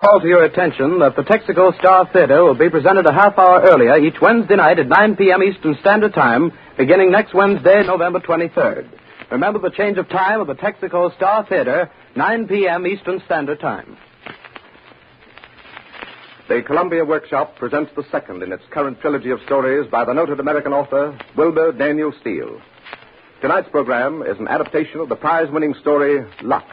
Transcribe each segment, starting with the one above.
call to your attention that the Texaco Star Theater will be presented a half hour earlier each Wednesday night at 9 p.m. Eastern Standard Time, beginning next Wednesday, November 23rd. Remember the change of time of the Texaco Star Theater, 9 p.m. Eastern Standard Time. The Columbia Workshop presents the second in its current trilogy of stories by the noted American author, Wilbur Daniel Steele. Tonight's program is an adaptation of the prize-winning story, Luck.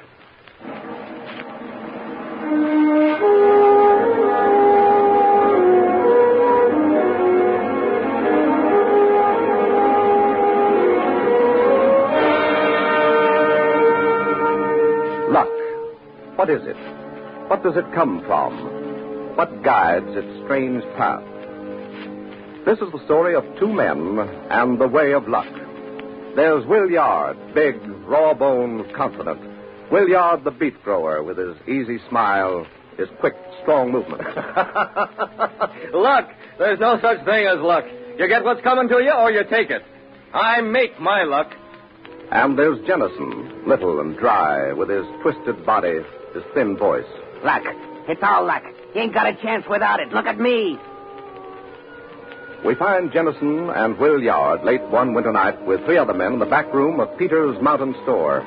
Luck. What is it? What does it come from? What guides its strange path? This is the story of two men and the way of luck. There's Will Yard, big, raw-boned, confident. Will Yard, the beet grower, with his easy smile, his quick, strong movement. Luck. There's no such thing as luck. You get what's coming to you, or you take it. I make my luck. And there's Jennison, little and dry, with his twisted body, his thin voice. Luck. It's all luck. You ain't got a chance without it. Look at me. We find Jennison and Will Yard late one winter night with three other men in the back room of Peter's Mountain Store.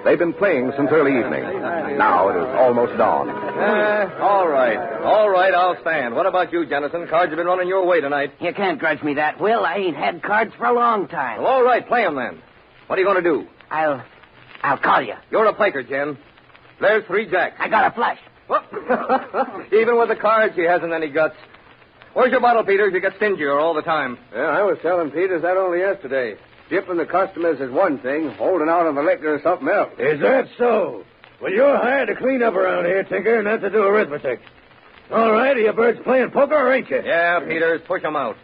They've been playing since early evening. Now it is almost dawn. All right, I'll stand. What about you, Jennison? Cards have been running your way tonight. You can't grudge me that, Will. I ain't had cards for a long time. Well, all right, play 'em then. What are you going to do? I'll call you. You're a plaker, Jen. There's 3 jacks. I got a flush. Well, even with the cards, he hasn't any guts. Where's your bottle, Peters? You get stingier all the time. Yeah, I was telling Peters that only yesterday. Dipping the customers is one thing, holding out on the liquor is something else. Is that so? Well, you're hired to clean up around here, Tinker, not to do arithmetic. All right, are you birds playing poker, ain't you? Yeah, Peters, push 'em out.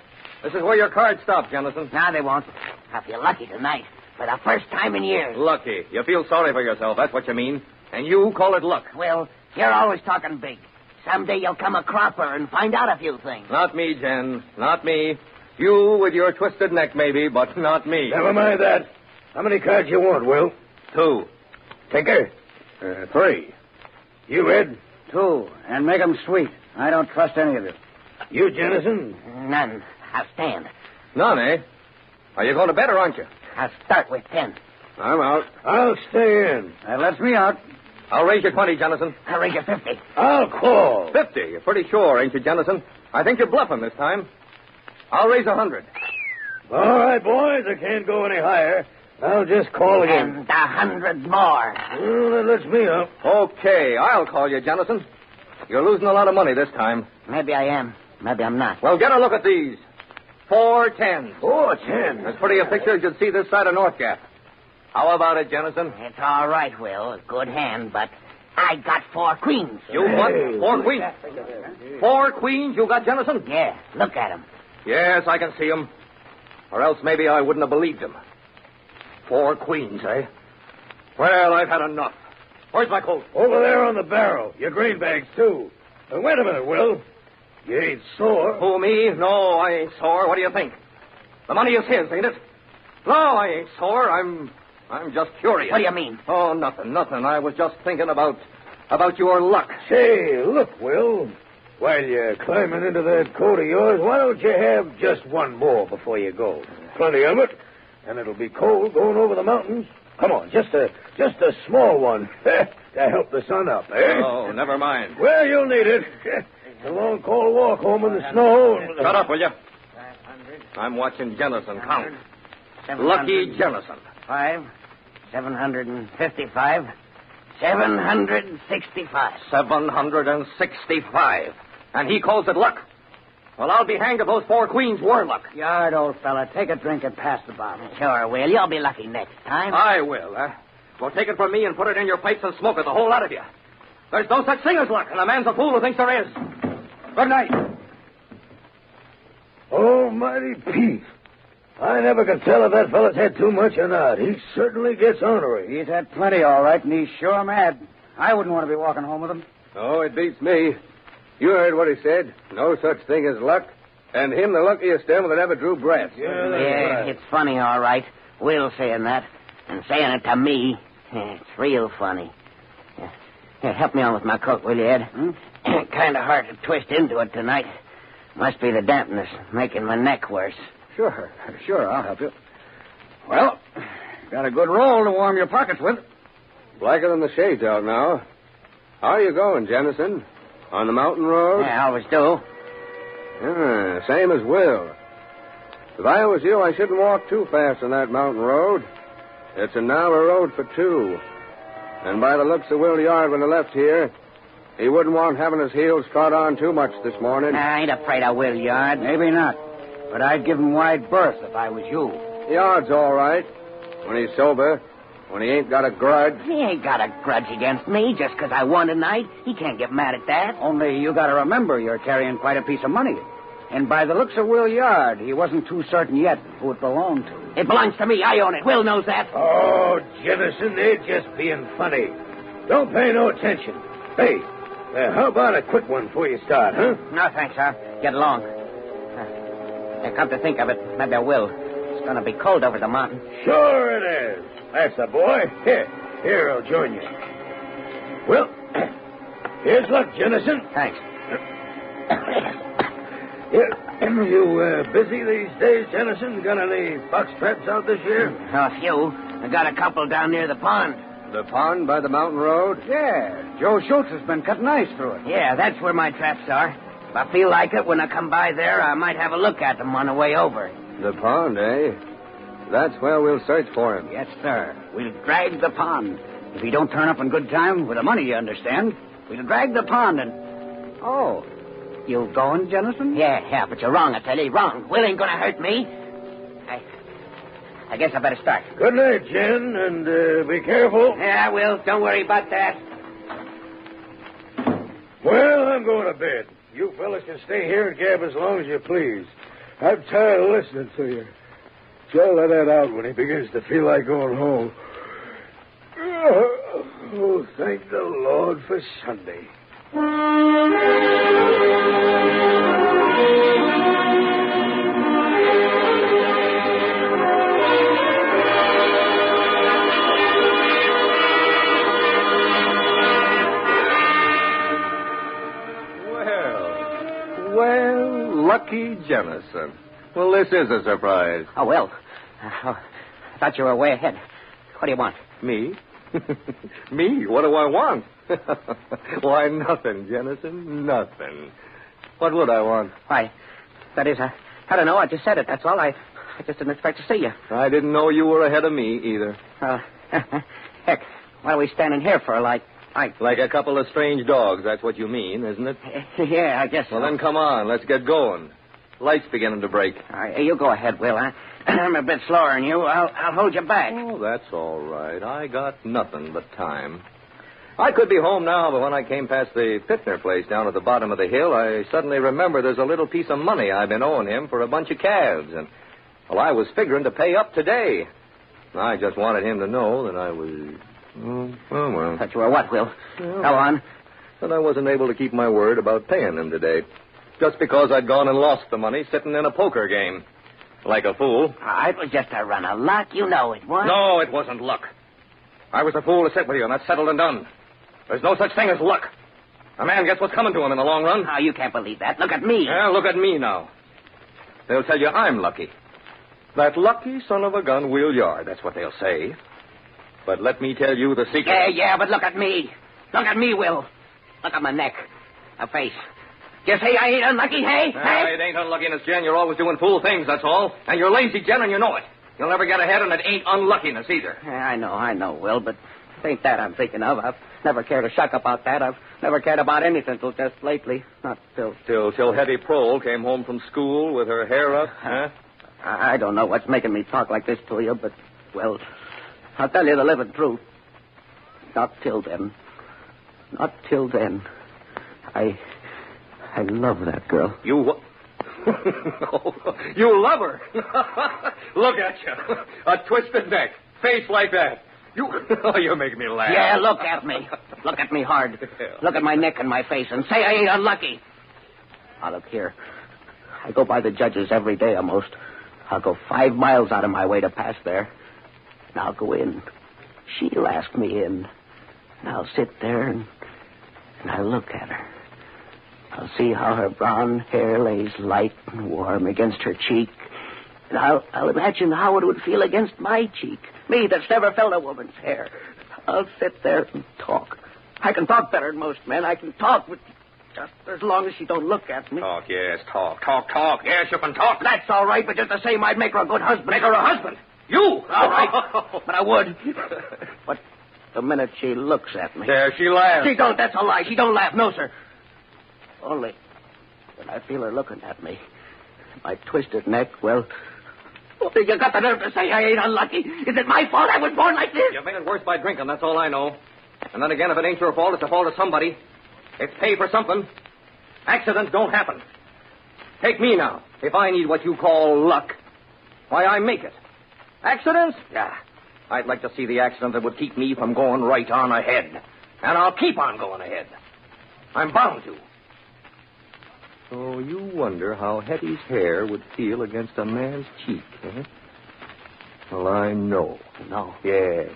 This is where your cards stop, Jennison. Now they won't. I feel lucky tonight. For the first time in years. Lucky. You feel sorry for yourself, that's what you mean. And you call it luck. Well, you're always talking big. Someday you'll come a cropper and find out a few things. Not me, Jen. Not me. You with your twisted neck, maybe, but not me. Never mind that. How many cards you want, Will? 2. Tinker? 3. You, Ed? 2, and make 'em sweet. I don't trust any of you. You, Jennison? None. I'll stand. None, eh? Are you going to bet or aren't you? I'll start with 10. I'm out. I'll stay in. That lets me out. I'll raise you 20, Jennison. I'll raise you 50. I'll call. 50? You're pretty sure, ain't you, Jennison? I think you're bluffing this time. I'll raise 100. All right, boys, I can't go any higher. I'll just call again. And 100 more. Well, that lets me up. Okay, I'll call you, Jennison. You're losing a lot of money this time. Maybe I am. Maybe I'm not. Well, get a look at these. 4 10s. 4 10. As pretty a picture as you'd see this side of North Gap. How about it, Jennison? It's all right, Will. A good hand, but I got 4 queens. You what? 4 queens? 4 queens you got, Jennison? Yeah, look at 'em. Yes, I can see 'em. Or else maybe I wouldn't have believed him. 4 queens, eh? Well, I've had enough. Where's my coat? Over there on the barrel. Your greenbacks, too. Wait a minute, Will. You ain't sore. Who, me? No, I ain't sore. What do you think? The money is his, ain't it? No, I ain't sore. I'm just curious. What do you mean? Oh, nothing. I was just thinking about your luck. Say, look, Will. While you're climbing into that coat of yours, why don't you have just one more before you go? Plenty of it, and it'll be cold going over the mountains. Come on, just a small one to help the sun up, eh? Oh, never mind. Well, you'll need it. It's a long, cold walk home in the snow. Shut up, will you? I'm watching Jennison count. Lucky Jennison. 5, 755, 765. 765. And he calls it luck. Well, I'll be hanged if those 4 queens were luck. Yard, old fella, take a drink and pass the bottle. Sure, Will. You'll be lucky next time. I will, eh? Well, take it from me and put it in your pipes and smoke it, the whole lot of you. There's no such thing as luck, and a man's a fool who thinks there is. Good night. Almighty Pete. I never could tell if that fella's had too much or not. He certainly gets ornery. He's had plenty, all right, and he's sure mad. I wouldn't want to be walking home with him. Oh, it beats me. You heard what he said. No such thing as luck. And him the luckiest devil that ever drew breath. Yeah, that's right. It's funny, all right. Will saying that. And saying it to me. It's real funny. Here, help me on with my coat, will you, Ed? Kind of hard to twist into it tonight. Must be the dampness making my neck worse. Sure, I'll help you. Well, got a good roll to warm your pockets with. Blacker than the shades out now. How are you going, Jennison? On the mountain road? Yeah, I always do. Same as Will. If I was you, I shouldn't walk too fast on that mountain road. It's a narrow road for two. And by the looks of Will Yard when he left here, he wouldn't want having his heels trod on too much this morning. I ain't afraid of Will Yard. Maybe not. But I'd give him wide berth if I was you. Yard's all right. When he's sober. When he ain't got a grudge. He ain't got a grudge against me just because I won tonight. He can't get mad at that. Only you got to remember you're carrying quite a piece of money. And by the looks of Will Yard, he wasn't too certain yet who it belonged to. It belongs to me. I own it. Will knows that. Oh, Jennison, they're just being funny. Don't pay no attention. Hey, how about a quick one before you start, huh? No, thanks. I'll get along. Come to think of it, maybe I will. It's going to be cold over the mountain. Sure it is. That's the boy. Here, I'll join you. Well, here's luck, Jennison. Thanks. You busy these days, Jennison? Got any fox traps out this year? A few. I got a couple down near the pond. The pond by the mountain road? Yeah, Joe Schultz has been cutting ice through it. Yeah, that's where my traps are. If I feel like it, when I come by there, I might have a look at them on the way over. The pond, eh? That's where we'll search for him. Yes, sir. We'll drag the pond. If he don't turn up in good time, with the money, you understand, we'll drag the pond and... Oh, you going, Jennison? Yeah, but you're wrong, I tell you. Wrong. Will ain't gonna hurt me. I guess I better start. Good night, Jen, and be careful. Yeah, I will. Don't worry about that. Well, I'm going to bed. You fellas can stay here and gab as long as you please. I'm tired of listening to you. Joe let that out when he begins to feel like going home. Oh, thank the Lord for Sunday. Well, lucky Jennison. Well, this is a surprise. Oh, Will. I thought you were way ahead. What do you want? Me? Me? What do I want? Why, nothing, Jennison. Nothing. What would I want? Why, that is, I don't know. I just said it. That's all. I just didn't expect to see you. I didn't know you were ahead of me, either. Heck, what are we standing here for, like a couple of strange dogs, that's what you mean, isn't it? Yeah, I guess so. Well, then come on. Let's get going. Light's beginning to break. All right, you go ahead, Will. I'm a bit slower than you. I'll hold you back. Oh, that's all right. I got nothing but time. I could be home now, but when I came past the Pittner place down at the bottom of the hill, I suddenly remembered there's a little piece of money I've been owing him for a bunch of calves. And, well, I was figuring to pay up today. I just wanted him to know that I was... Oh, well. Thought you were what, Will? Go on. That I wasn't able to keep my word about paying him today. Just because I'd gone and lost the money sitting in a poker game. Like a fool. It was just a run of luck. You know it was. No, it wasn't luck. I was a fool to sit with you, and that's settled and done. There's no such thing as luck. A man gets what's coming to him in the long run. Oh, you can't believe that. Look at me. Yeah, look at me now. They'll tell you I'm lucky. That lucky son of a gun, Will Yard, that's what they'll say. But let me tell you the secret. Yeah, but look at me. Look at me, Will. Look at my neck. My face. You say I ain't unlucky, hey? It ain't unluckiness, Jen. You're always doing fool things, that's all. And you're lazy, Jen, and you know it. You'll never get ahead, and it ain't unluckiness either. I know, Will, but it ain't that I'm thinking of. I've never cared a shuck about that. I've never cared about anything till just lately. Not till... Till Hetty Prohl came home from school with her hair up, huh? I don't know what's making me talk like this to you, but, well, I'll tell you the living truth. Not till then. Not till then. I love that girl. You what? You love her? Look at you. A twisted neck. Face like that. You make me laugh. Yeah, look at me. Look at me hard. Look at my neck and my face and say I ain't unlucky. Now, look here. I go by the judges every day almost. I'll go 5 miles out of my way to pass there. And I'll go in. She'll ask me in. And I'll sit there and I'll look at her. see how her brown hair lays light and warm against her cheek. And I'll imagine how it would feel against my cheek. Me that's never felt a woman's hair. I'll sit there and talk. I can talk better than most men. I can talk, but just as long as she don't look at me. Talk, yes, talk. Yes, you can talk. That's all right, but just the same, I'd make her a good husband. Make her a husband? You? All right, but I would. But the minute she looks at me... There, she laughs. She don't, that's a lie. She don't laugh, no, sir. Only when I feel her looking at me, my twisted neck, well, you got the nerve to say I ain't unlucky. Is it my fault I was born like this? You made it worse by drinking, that's all I know. And then again, if it ain't your fault, it's the fault of somebody. It's pay for something. Accidents don't happen. Take me now. If I need what you call luck, why, I make it. Accidents? Yeah. I'd like to see the accident that would keep me from going right on ahead. And I'll keep on going ahead. I'm bound to. So you wonder how Hetty's hair would feel against a man's cheek, eh? Well, I know. No. Yes.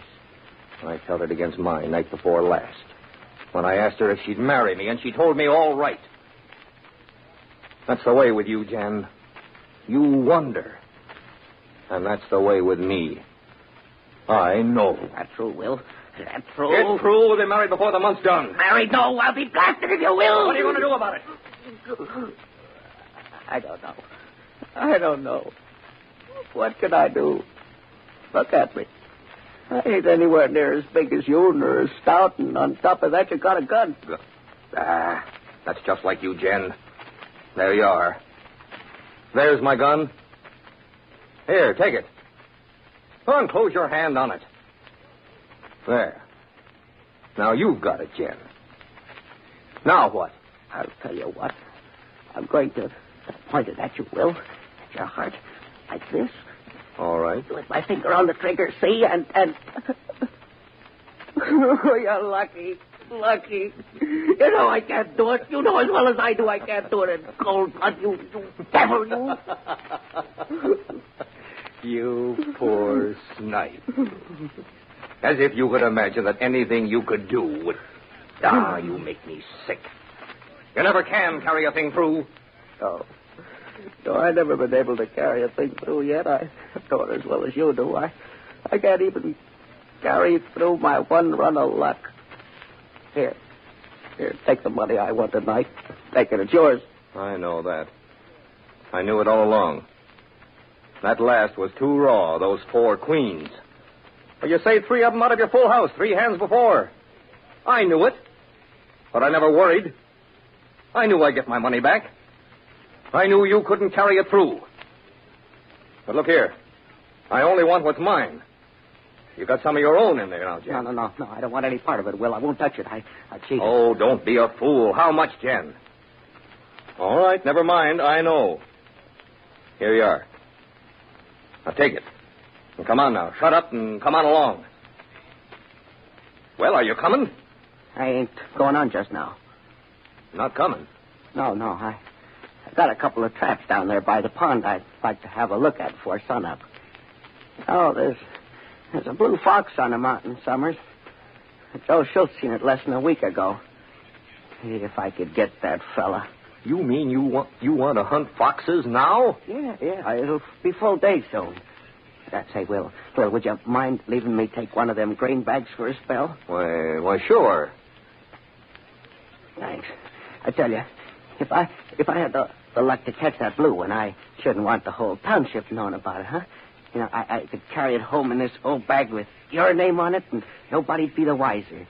I felt it against mine night before last. When I asked her if she'd marry me, and she told me all right. That's the way with you, Jen. You wonder. And that's the way with me. I know. That's true, Will. That's true. It's true. We'll be married before the month's done. Married? No, I'll be blasted if you will. What are you going to do about it? I don't know. What can I do? Look at me. I ain't anywhere near as big as you, nor as stout, and on top of that, you got a gun. That's just like you, Jen. There you are. There's my gun. Here, take it. Go on, close your hand on it. There. Now you've got it, Jen. Now what? I'll tell you what. I'm going to point it at you, Will. At your heart. Like this. All right. With my finger on the trigger, see? And... Oh, you're lucky. Lucky. You know I can't do it. You know as well as I do I can't do it in cold blood. You devil, you. You poor snipe. As if you could imagine that anything you could do would... you make me sick. You never can carry a thing through. Oh. No, I've never been able to carry a thing through yet. I know it as well as you do. I can't even carry through my one run of luck. Here, take the money I want tonight. Take it. It's yours. I know that. I knew it all along. That last was too raw, those 4 queens. Well, you saved 3 of them out of your full house 3 hands before. I knew it. But I never worried. I knew I'd get my money back. I knew you couldn't carry it through. But look here. I only want what's mine. You've got some of your own in there now, Jen. No. I don't want any part of it, Will. I won't touch it. I cheated. Oh, don't be a fool. How much, Jen? All right, never mind. I know. Here you are. Now take it. And come on now. Shut up and come on along. Well, are you coming? I ain't going on just now. Not coming? No. I got a couple of traps down there by the pond I'd like to have a look at before sunup. Oh, there's a blue fox on the mountain, Summers. Joe Schultz seen it less than a week ago. If I could get that fella. You mean you want to hunt foxes now? Yeah. It'll be full day soon. Say, Will, would you mind leaving me take one of them grain bags for a spell? Why, sure. Thanks. I tell you, if I had the luck to catch that blue one, I shouldn't want the whole township knowing about it, huh? You know, I could carry it home in this old bag with your name on it, and nobody'd be the wiser.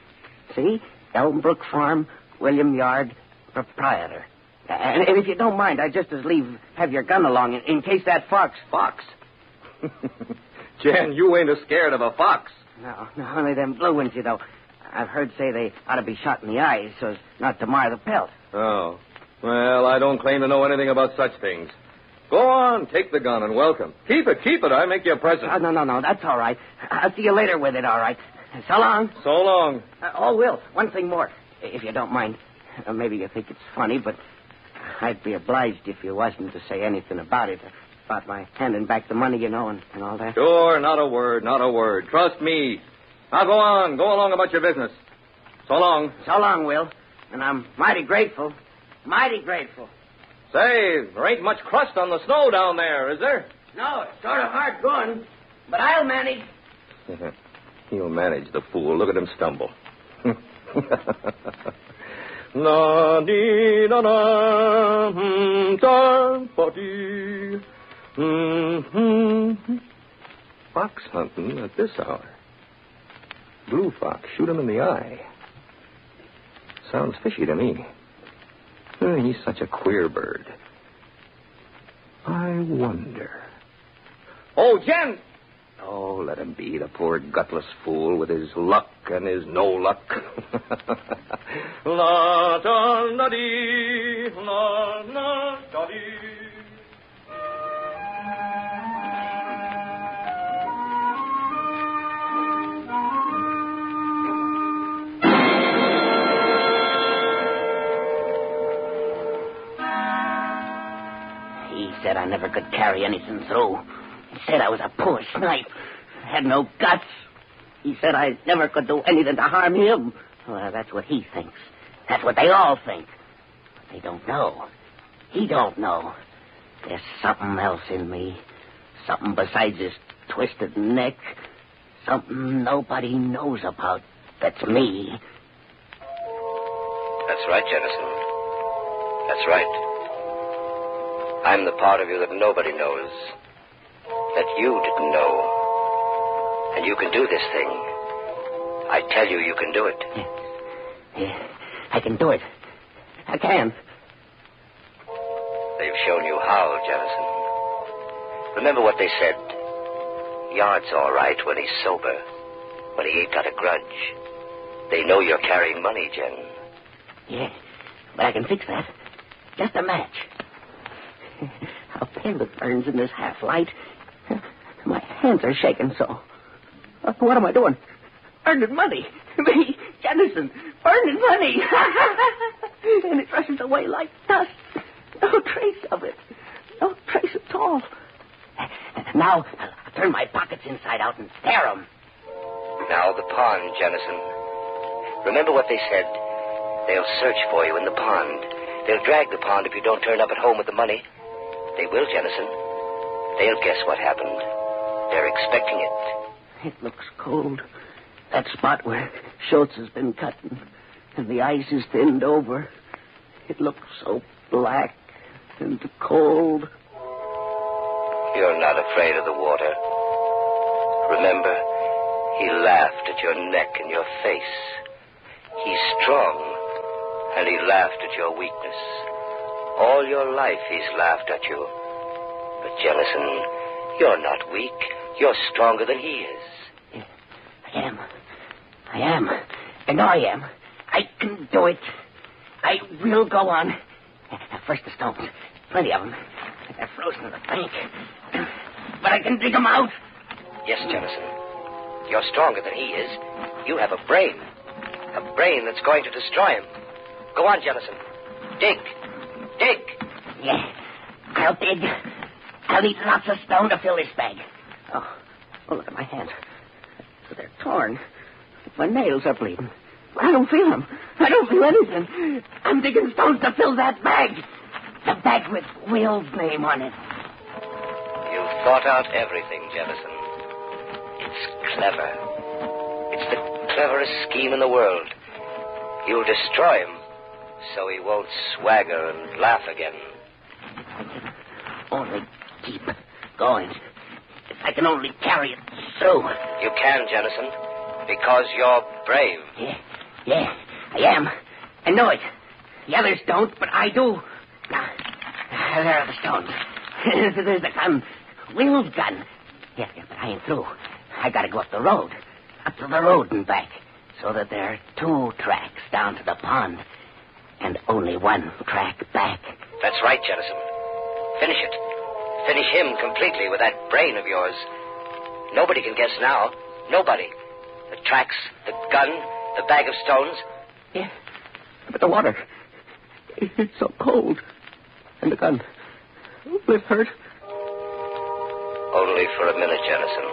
See? Elmbrook Farm, William Yard, proprietor. And if you don't mind, I'd just as leave have your gun along in case that fox... Fox? Jen, you ain't as scared of a fox. No, only them blue ones, you know. I've heard say they ought to be shot in the eyes so as not to mar the pelt. Oh. Well, I don't claim to know anything about such things. Go on, take the gun and welcome. Keep it. I make you a present. No, that's all right. I'll see you later with it, all right. So long. So long. Will, one thing more, if you don't mind. Maybe you think it's funny, but I'd be obliged if you wasn't to say anything about it. About my handing back the money, you know, and all that. Sure, not a word. Trust me. Now go on. Go along about your business. So long. So long, Will. And I'm mighty grateful. Mighty grateful. Say, there ain't much crust on the snow down there, is there? No, it's sort of hard going, but I'll manage. He'll manage, the fool. Look at him stumble. Na dee da da da ba dee. Fox hunting at this hour. Blue fox, shoot him in the eye. Sounds fishy to me. He's such a queer bird. I wonder. Oh, Jen! Oh, let him be, the poor gutless fool with his luck and his no luck. La da da dee, la la da dee. He said I never could carry anything through. He said I was a poor snipe. I had no guts. He said I never could do anything to harm him. Well, that's what he thinks. That's what they all think. But they don't know. He don't know. There's something else in me. Something besides his twisted neck. Something nobody knows about. That's me. That's right, Jennison. That's right. I'm the part of you that nobody knows. That you didn't know. And you can do this thing. I tell you, you can do it. Yeah, I can do it. I can. They've shown you how, Jennison. Remember what they said. Yard's all right when he's sober. When he ain't got a grudge. They know you're carrying money, Jen. Yeah, but I can fix that. Just a match. How pale it burns in this half-light. My hands are shaking so. What am I doing? Earning money. Me, Jennison, earning money. And it rushes away like dust. No trace of it. No trace at all. Now, I'll turn my pockets inside out and stare 'em. Now, the pond, Jennison. Remember what they said. They'll search for you in the pond. They'll drag the pond if you don't turn up at home with the money. They will, Jennison. They'll guess what happened. They're expecting it. It looks cold. That spot where Schultz has been cut and the ice is thinned over. It looks so black and cold. You're not afraid of the water. Remember, he laughed at your neck and your face. He's strong, and he laughed at your weakness. All your life he's laughed at you. But, Jennison, you're not weak. You're stronger than he is. I am. I know I am. I can do it. I will go on. First the stones. Plenty of them. They're frozen in the bank. But I can dig them out. Yes, Jennison. You're stronger than he is. You have a brain. A brain that's going to destroy him. Go on, Jennison. Dig. Yeah, I'll dig. I'll need lots of stone to fill this bag. Oh, look at my hands. They're torn. My nails are bleeding. I don't feel them. I don't feel anything. I'm digging stones to fill that bag. The bag with Will's name on it. You've thought out everything, Jennison. It's clever. It's the cleverest scheme in the world. You'll destroy him so he won't swagger and laugh again. If I can only keep going. If I can only carry it through. You can, Jennison, because you're brave. Yeah, I am. I know it. The others don't, but I do. Now, there are the stones. There's the gun. Will's gun. Yeah, but I ain't through. I gotta go up the road. Up to the road and back. So that there are 2 tracks down to the pond. And only 1 track back. That's right, Jennison. Finish it. Finish him completely with that brain of yours. Nobody can guess now. Nobody. The tracks, the gun, the bag of stones. Yeah, but the water. It's so cold. And the gun. Will it hurt? Only for a minute, Jennison.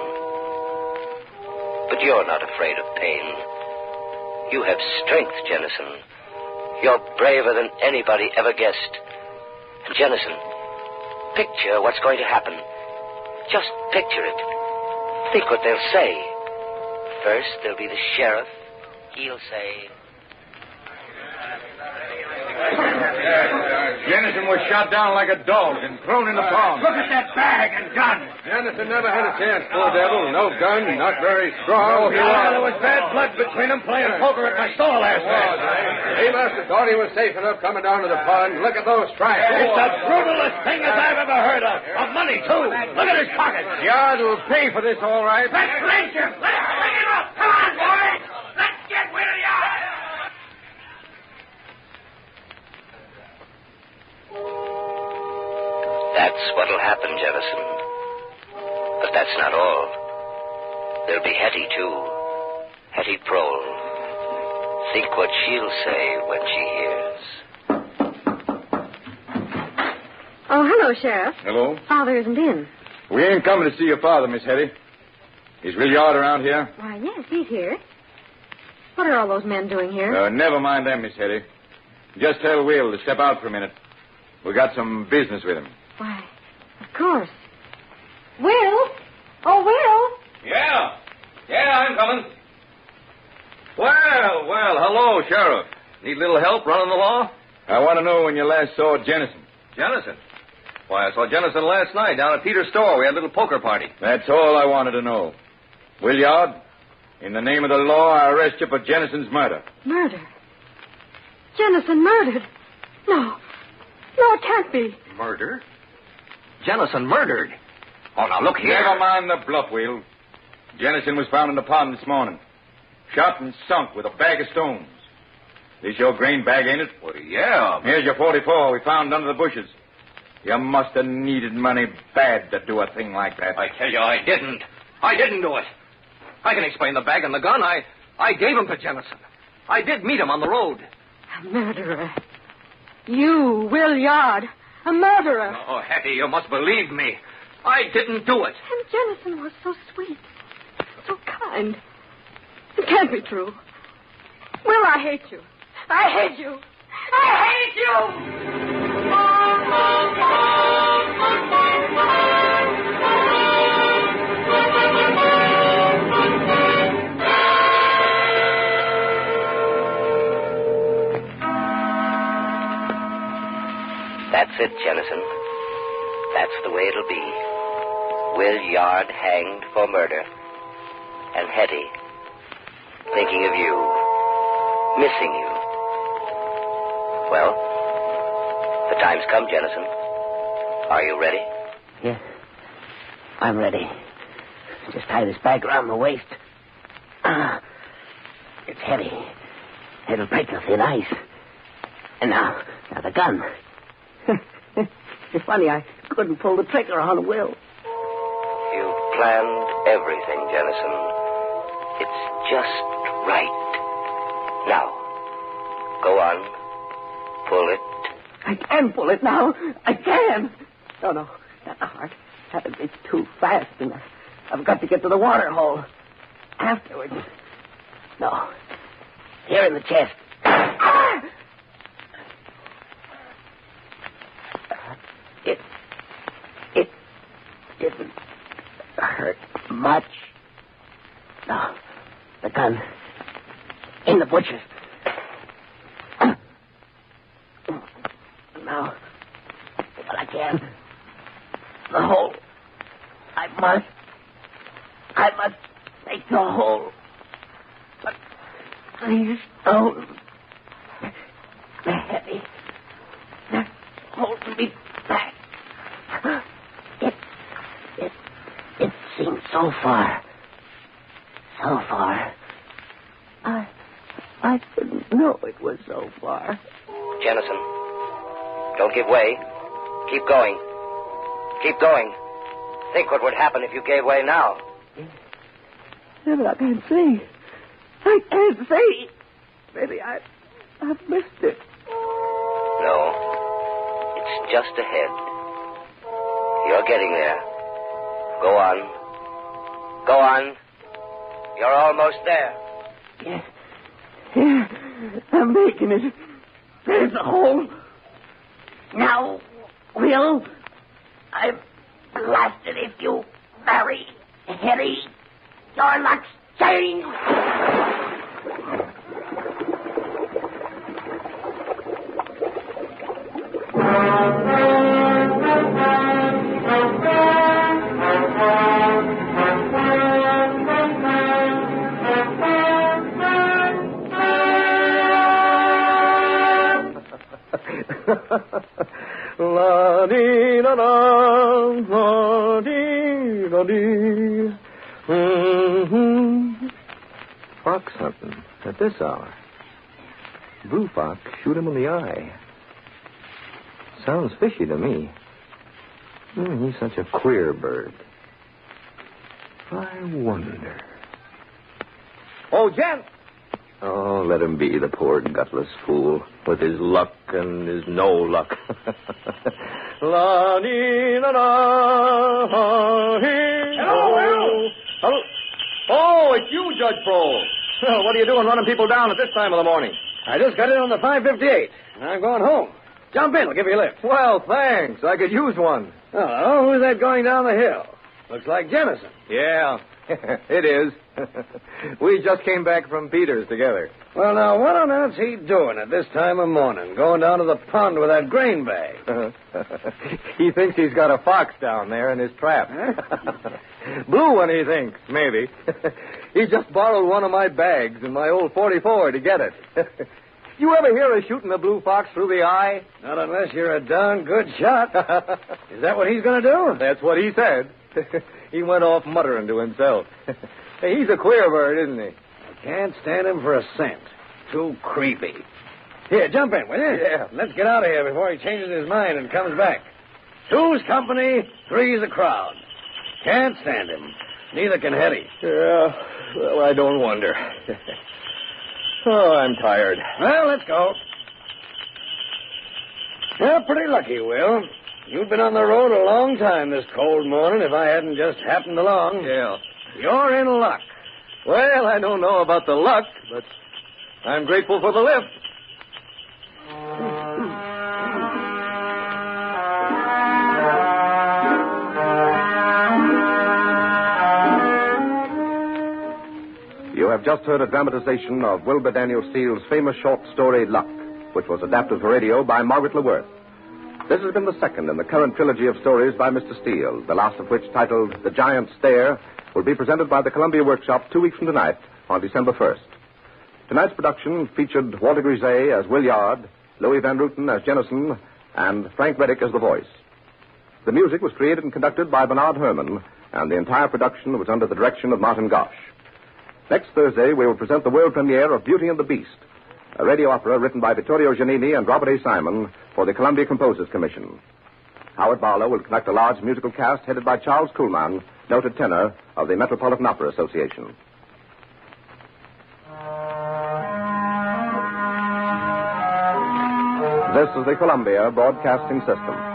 But you're not afraid of pain. You have strength, Jennison. You're braver than anybody ever guessed. And Jennison, picture what's going to happen. Just picture it. Think what they'll say. First, there'll be the sheriff. He'll say... Jennison was shot down like a dog and thrown in the pond. Look at that bag and gun. Jennison never had a chance, poor devil. No gun, not very strong. There was bad blood between them playing poker at my store last night. He must have thought he was safe enough coming down to the pond. Look at those tracks. It's the brutalest thing as I've ever heard of. Of money, too. Look at his pockets. Yard will pay for this, all right. Let's lynch him. Let's bring him up. Come on, boys. Let's get Willie out. That's what'll happen, Jennison. But that's not all. There'll be Hetty, too. Hetty Prohl. Think what she'll say when she hears. Oh, hello, Sheriff. Hello. Father isn't in. We ain't coming to see your father, Miss Hetty. Is Williard around here? Why, yes, he's here. What are all those men doing here? Never mind them, Miss Hetty. Just tell Will to step out for a minute. We got some business with him. Why, of course. Will? Oh, Will? Yeah, I'm coming. Well, hello, Sheriff. Need a little help running the law? I want to know when you last saw Jennison. Jennison? Why, I saw Jennison last night down at Peter's store. We had a little poker party. That's all I wanted to know. Williard, in the name of the law, I arrest you for Jennison's murder. Murder? Jennison murdered? No, it can't be. Murder? Jennison murdered? Oh, now look here. Never mind the bluff, Will. Jennison was found in the pond this morning. Shot and sunk with a bag of stones. This your grain bag, ain't it? Well, yeah. Here's your 44 we found under the bushes. You must have needed money bad to do a thing like that. I tell you, I didn't. I didn't do it. I can explain the bag and the gun. I gave them to Jennison. I did meet him on the road. A murderer. You, Williard, a murderer. Oh, Hetty, you must believe me. I didn't do it. And Jennison was so sweet, so kind. It can't be true. Will, I hate you. I hate you. I hate you! That's it, Jennison. That's the way it'll be. Williard hanged for murder. And Hetty, thinking of you, missing you. Well, the time's come, Jennison. Are you ready? Yeah, I'm ready. Just tie this bag around my waist. It's heavy. It'll break the thin ice. And now the gun. It's funny, I couldn't pull the trigger on Will. You planned everything, Jennison. It's just right. Now, go on. Pull it. I can pull it now. I can. No, not the heart. It's too fast, and I've got to get to the water hole. Afterwards. No. Here in the chest. It didn't hurt much. No. The gun. In the butcher's. Now, but I can. The hole. I must take the hole. But these stones, they're heavy. They're holding me back. It seems so far. So far. I didn't know it was so far. Jennison, don't give way. Keep going. Keep going. Think what would happen if you gave way now. Yeah, but I can't see. I can't see. Maybe I've missed it. No. It's just ahead. You're getting there. Go on. Go on. You're almost there. Yeah. I'm making it. There's a hole. Now, Will, I'm blasted if you marry Hetty. Your luck's changed. La-dee-da-da, Fox hunting at this hour. Blue fox shoot him in the eye. Sounds fishy to me. He's such a queer bird. I wonder. Oh, Jen! Oh, let him be, the poor gutless fool, with his luck and his no luck. Hello, Will. Hello. Oh, it's you, Judge Prohl. Well, what are you doing running people down at this time of the morning? I just got in on the 558, and I'm going home. Jump in, I'll give you a lift. Well, thanks. I could use one. Oh, who's that going down the hill? Looks like Jennison. Yeah, it is. We just came back from Peter's together. Well, now, what on earth's he doing at this time of morning, going down to the pond with that grain bag? He thinks he's got a fox down there in his trap. Blue one, he thinks, maybe. He just borrowed one of my bags in my old 44 to get it. You ever hear of shooting a blue fox through the eye? Not unless you're a darn good shot. Is that what he's going to do? That's what he said. He went off muttering to himself. He's a queer bird, isn't he? I can't stand him for a cent. Too creepy. Here, jump in, will you? Yeah. Let's get out of here before he changes his mind and comes back. Two's company, three's a crowd. Can't stand him. Neither can Hetty. Yeah, well, I don't wonder. Oh, I'm tired. Well, let's go. Yeah, pretty lucky, Will. You'd been on the road a long time this cold morning if I hadn't just happened along. Yeah. You're in luck. Well, I don't know about the luck, but I'm grateful for the lift. You have just heard a dramatization of Wilbur Daniel Steele's famous short story, Luck, which was adapted for radio by Margaret LeWorth. This has been the second in the current trilogy of stories by Mr. Steele, the last of which, titled The Giant Stare, will be presented by the Columbia Workshop 2 weeks from tonight on December 1st. Tonight's production featured Walter Grisey as Will Yard, Louis Van Ruten as Jennison, and Frank Reddick as the voice. The music was created and conducted by Bernard Herrmann, and the entire production was under the direction of Martin Gosch. Next Thursday, we will present the world premiere of Beauty and the Beast, a radio opera written by Vittorio Giannini and Robert A. Simon for the Columbia Composers Commission. Howard Barlow will conduct a large musical cast headed by Charles Kuhlman, noted tenor of the Metropolitan Opera Association. This is the Columbia Broadcasting System.